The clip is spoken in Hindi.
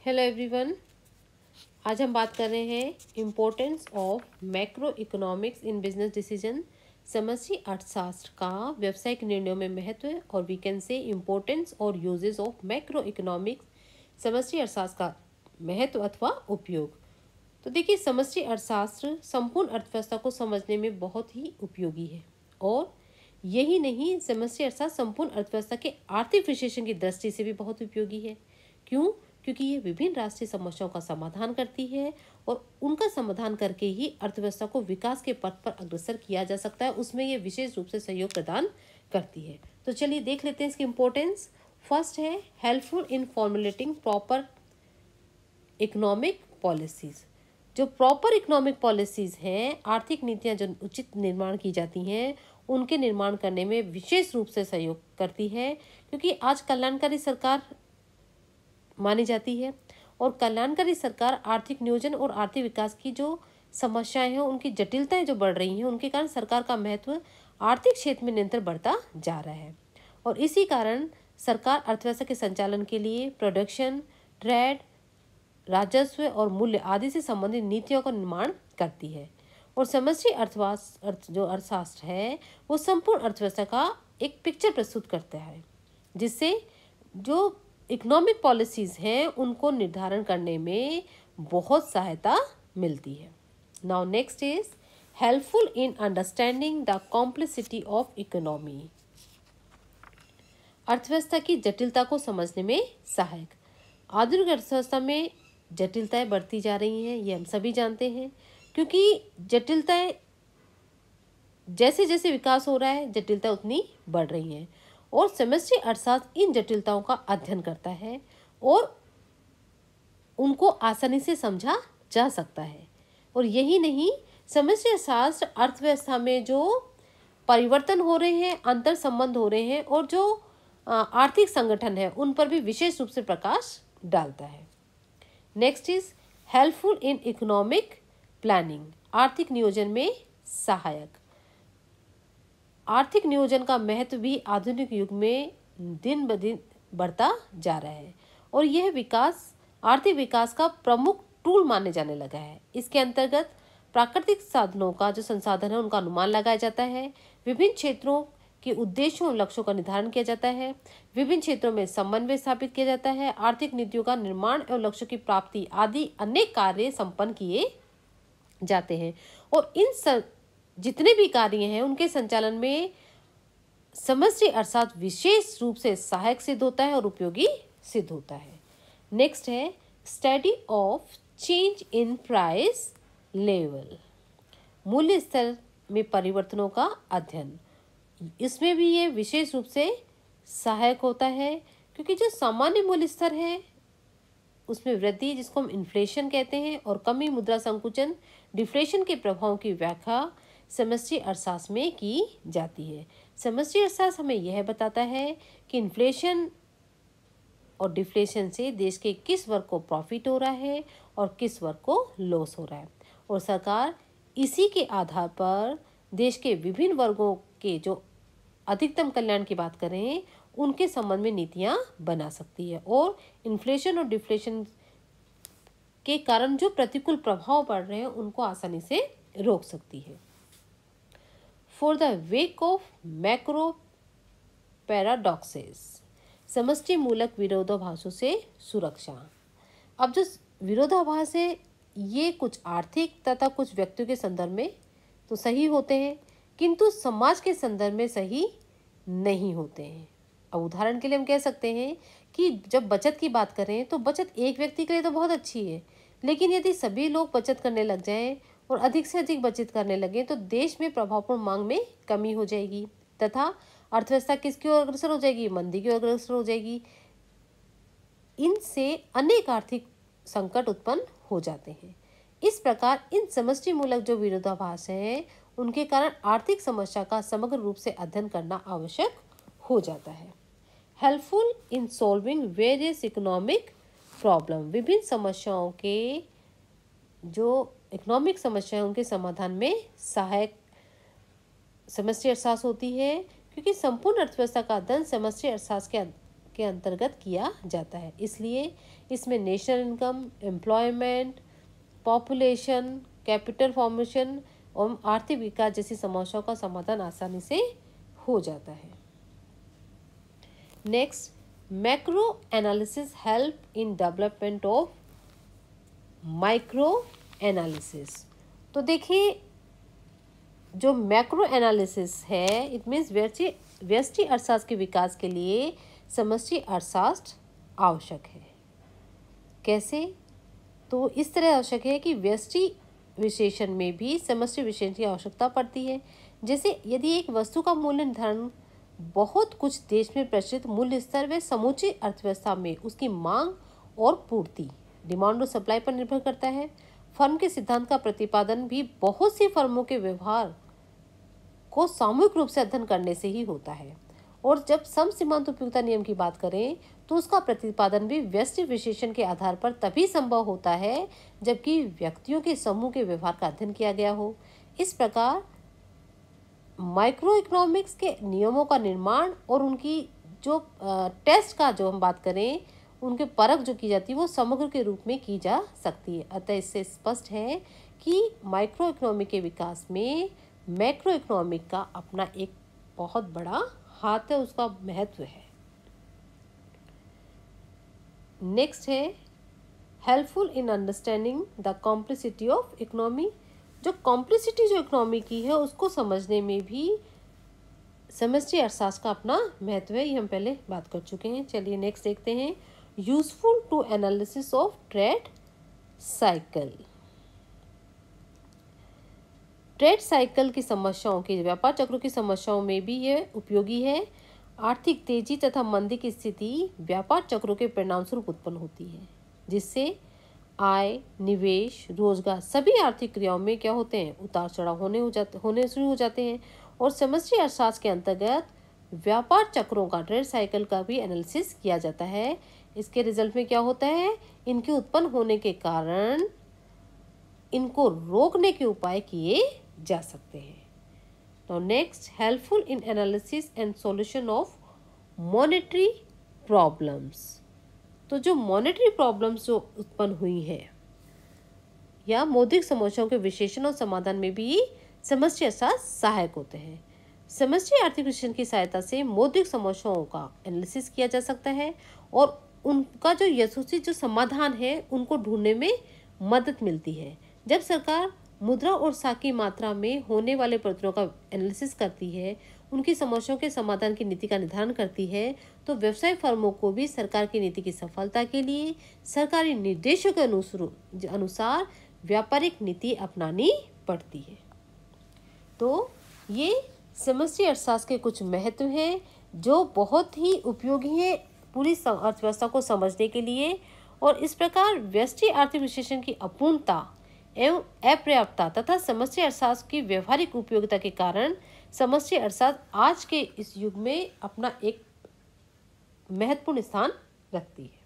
Hello everyone. आज हम बात कर रहे हैं importance of macro economics in business decision. समष्टि अर्थशास्त्र का व्यावसायिक निर्णयों में महत्व और वी कैन से इम्पोर्टेंस और यूजेस ऑफ मैक्रो इकोनॉमिक्स। समष्टि अर्थशास्त्र का महत्व अथवा उपयोग। तो देखिए, समष्टि अर्थशास्त्र संपूर्ण अर्थव्यवस्था को समझने में बहुत ही उपयोगी है और यही नहीं, समष्टि अर्थशास्त्र संपूर्ण अर्थव्यवस्था के आर्थिक विश्लेषण की दृष्टि से भी बहुत उपयोगी है। क्यों? क्योंकि ये विभिन्न राष्ट्रीय समस्याओं का समाधान करती है और उनका समाधान करके ही अर्थव्यवस्था को विकास के पथ पर अग्रसर किया जा सकता है। उसमें ये विशेष रूप से सहयोग प्रदान करती है। तो चलिए देख लेते हैं इसकी इम्पोर्टेंस। फर्स्ट है helpful in formulating proper economic policies. जो प्रॉपर इकोनॉमिक पॉलिसीज हैं, आर्थिक नीतियां जो उचित निर्माण की जाती हैं, उनके निर्माण करने में विशेष रूप से सहयोग करती है। क्योंकि आज कल्याणकारी सरकार मानी जाती है और कल्याणकारी सरकार आर्थिक नियोजन और आर्थिक विकास की जो समस्याएं हैं, उनकी जटिलताएं जो बढ़ रही हैं, उनके कारण सरकार का महत्व आर्थिक क्षेत्र में निरंतर बढ़ता जा रहा है। और इसी कारण सरकार अर्थव्यवस्था के संचालन के लिए प्रोडक्शन, ट्रेड, राजस्व और मूल्य आदि से संबंधित नीतियों का निर्माण करती है। और समष्टि जो अर्थशास्त्र है, वो संपूर्ण अर्थव्यवस्था का एक पिक्चर प्रस्तुत करता है, जिससे जो इकोनॉमिक पॉलिसीज हैं उनको निर्धारण करने में बहुत सहायता मिलती है। Now next is helpful in understanding the complexity of economy. अर्थव्यवस्था की जटिलता को समझने में सहायक। आधुनिक अर्थव्यवस्था में जटिलताएं बढ़ती जा रही हैं, ये हम सभी जानते हैं। क्योंकि जटिलताएं जैसे जैसे विकास हो रहा है, जटिलता उतनी बढ़ रही हैं और समष्टि अर्थशास्त्र इन जटिलताओं का अध्ययन करता है और उनको आसानी से समझा जा सकता है। और यही नहीं, समष्टि अर्थशास्त्र अर्थव्यवस्था में जो परिवर्तन हो रहे हैं, अंतर संबंध हो रहे हैं और जो आर्थिक संगठन है, उन पर भी विशेष रूप से प्रकाश डालता है। Next is helpful in economic planning. आर्थिक नियोजन में सहायक। आर्थिक नियोजन का महत्व भी आधुनिक युग में दिन ब दिन बढ़ता जा रहा है और यह आर्थिक विकास का प्रमुख टूल माने जाने लगा है। इसके अंतर्गत प्राकृतिक साधनों का जो संसाधन है, उनका अनुमान लगाया जाता है। विभिन्न क्षेत्रों के उद्देश्यों और लक्ष्यों का निर्धारण किया जाता है। विभिन्न क्षेत्रों में समन्वय स्थापित किया जाता है। आर्थिक नीतियों का निर्माण और लक्ष्यों की प्राप्ति आदि अनेक कार्य संपन्न किए जाते हैं और जितने भी कार्य हैं, उनके संचालन में समष्टि अर्थशास्त्र विशेष रूप से सहायक सिद्ध होता है और उपयोगी सिद्ध होता है। नेक्स्ट है study of change in price level. मूल्य स्तर में परिवर्तनों का अध्ययन। इसमें भी ये विशेष रूप से सहायक होता है, क्योंकि जो सामान्य मूल्य स्तर है उसमें वृद्धि, जिसको हम इन्फ्लेशन कहते हैं, और कमी, मुद्रा संकुचन, डिफ्लेशन के प्रभावों की व्याख्या समष्टि अर्थशास्त्र में की जाती है। समष्टि अर्थशास्त्र हमें यह बताता है कि इन्फ्लेशन और डिफ्लेशन से देश के किस वर्ग को प्रॉफिट हो रहा है और किस वर्ग को लॉस हो रहा है, और सरकार इसी के आधार पर देश के विभिन्न वर्गों के जो अधिकतम कल्याण की बात करें, उनके संबंध में नीतियां बना सकती है और इन्फ्लेशन और डिफ्लेशन के कारण जो प्रतिकूल प्रभाव पड़ रहे हैं, उनको आसानी से रोक सकती है। For the wake of macro paradoxes. समष्टि मूलक विरोधाभासों से सुरक्षा। अब जो विरोधाभास है, ये कुछ आर्थिक तथा कुछ व्यक्तियों के संदर्भ में तो सही होते हैं, किंतु समाज के संदर्भ में सही नहीं होते हैं। अब उदाहरण के लिए हम कह सकते हैं कि जब बचत की बात करें, तो बचत एक व्यक्ति के लिए तो बहुत अच्छी है, लेकिन यदि सभी लोग बचत करने लग जाएं और अधिक से अधिक बचत करने लगे, तो देश में प्रभावपूर्ण मांग में कमी हो जाएगी तथा अर्थव्यवस्था किसकी ओर अग्रसर हो जाएगी? मंदी की ओर अग्रसर हो जाएगी। इनसे अनेक आर्थिक संकट उत्पन्न हो जाते हैं। इस प्रकार इन समष्टि मूलक जो विरोधाभास है, उनके कारण आर्थिक समस्या का समग्र रूप से अध्ययन करना आवश्यक हो जाता है। Helpful in solving various economic problem. विभिन्न समस्याओं के जो इकोनॉमिक समस्या है, उनके समाधान में सहायक समष्टि अर्थशास्त्र होती है, क्योंकि संपूर्ण अर्थव्यवस्था का अध्ययन समष्टि अर्थशास्त्र के के अंतर्गत किया जाता है। इसलिए इसमें national income, employment, population, capital formation और आर्थिक विकास जैसी समस्याओं का समाधान आसानी से हो जाता है। Next, macro analysis help in development of micro analysis. तो देखिए, जो मैक्रो एनालिसिस है, इट मीन्स व्यष्टि अर्थशास्त्र के विकास के लिए समष्टि अर्थशास्त्र आवश्यक है। कैसे? तो इस तरह आवश्यक है कि व्यष्टि विशेषण में भी समष्टि विशेषण की आवश्यकता पड़ती है। जैसे यदि एक वस्तु का मूल्य निर्धारण बहुत कुछ देश में प्रचलित मूल्य स्तर व समूची अर्थव्यवस्था में उसकी मांग और पूर्ति, डिमांड और सप्लाई पर निर्भर करता है। फर्म के सिद्धांत का प्रतिपादन भी बहुत सी फर्मों के व्यवहार को सामूहिक रूप से अध्ययन करने से ही होता है। और जब सम सीमांत उपयोगिता नियम की बात करें तो उसका प्रतिपादन भी व्यष्टि विशेषण के आधार पर तभी संभव होता है जबकि व्यक्तियों के समूह के व्यवहार का अध्ययन किया गया हो। इस प्रकार माइक्रो इकोनॉमिक्स के नियमों का निर्माण और उनकी जो टेस्ट का जो हम बात करें, उनके परख जो की जाती है वो समग्र के रूप में की जा सकती है। अतः इससे स्पष्ट है कि माइक्रो इकोनॉमिक के विकास में मैक्रो इकोनॉमिक का अपना एक बहुत बड़ा हाथ है, उसका महत्व है। नेक्स्ट है helpful in understanding the complexity of economy. जो कॉम्प्लेक्सिटी जो इकोनॉमी की है उसको समझने में भी समष्टि अर्थशास्त्र का अपना महत्व है, ये हम पहले बात कर चुके हैं। चलिए नेक्स्ट देखते हैं, useful to analysis of trade cycle. Trade cycle की समस्याओं की, व्यापार चक्रों की समस्याओं में भी ये उपयोगी है। आर्थिक तेजी तथा मंदी की स्थिति व्यापार चक्रों के परिणाम स्वरूप उत्पन्न होती है, जिससे आय, निवेश, रोजगार सभी आर्थिक क्रियाओं में क्या होते हैं, उतार चढ़ाव होने शुरू हो जाते हैं। और समष्टि अर्थशास्त्र के अंतर्गत व्यापार चक्रों का, ट्रेड साइकिल का भी एनालिसिस किया जाता है। इसके रिजल्ट में क्या होता है, इनके उत्पन्न होने के कारण इनको रोकने के उपाय किए जा सकते हैं। Now next, helpful in analysis and solution of monetary problems। तो जो मॉनेटरी प्रॉब्लम्स जो उत्पन्न हुई है या मौद्रिक समस्याओं के विश्लेषण और समाधान में भी समष्टि अर्थशास्त्र सहायक होते हैं। समष्टि आर्थिक विश्लेषण की सहायता से मौद्रिक समस्याओं का एनालिसिस किया जा सकता है और उनका जो यथोचित जो समाधान है उनको ढूंढने में मदद मिलती है। जब सरकार मुद्रा और साख की मात्रा में होने वाले परिवर्तनों का एनालिसिस करती है, उनकी समस्याओं के समाधान की नीति का निर्धारण करती है, तो व्यवसाय फर्मों को भी सरकार की नीति की सफलता के लिए सरकारी निर्देशों के अनुसार व्यापारिक नीति अपनानी पड़ती है। तो ये समष्टि अर्थशास्त्र के कुछ महत्व हैं जो बहुत ही उपयोगी हैं पूरी अर्थव्यवस्था को समझने के लिए। और इस प्रकार व्यष्टि आर्थिक विश्लेषण की अपूर्णता एवं अपर्याप्तता तथा समष्टि अर्थशास्त्र की व्यवहारिक उपयोगिता के कारण समष्टि अर्थशास्त्र आज के इस युग में अपना एक महत्वपूर्ण स्थान रखती है।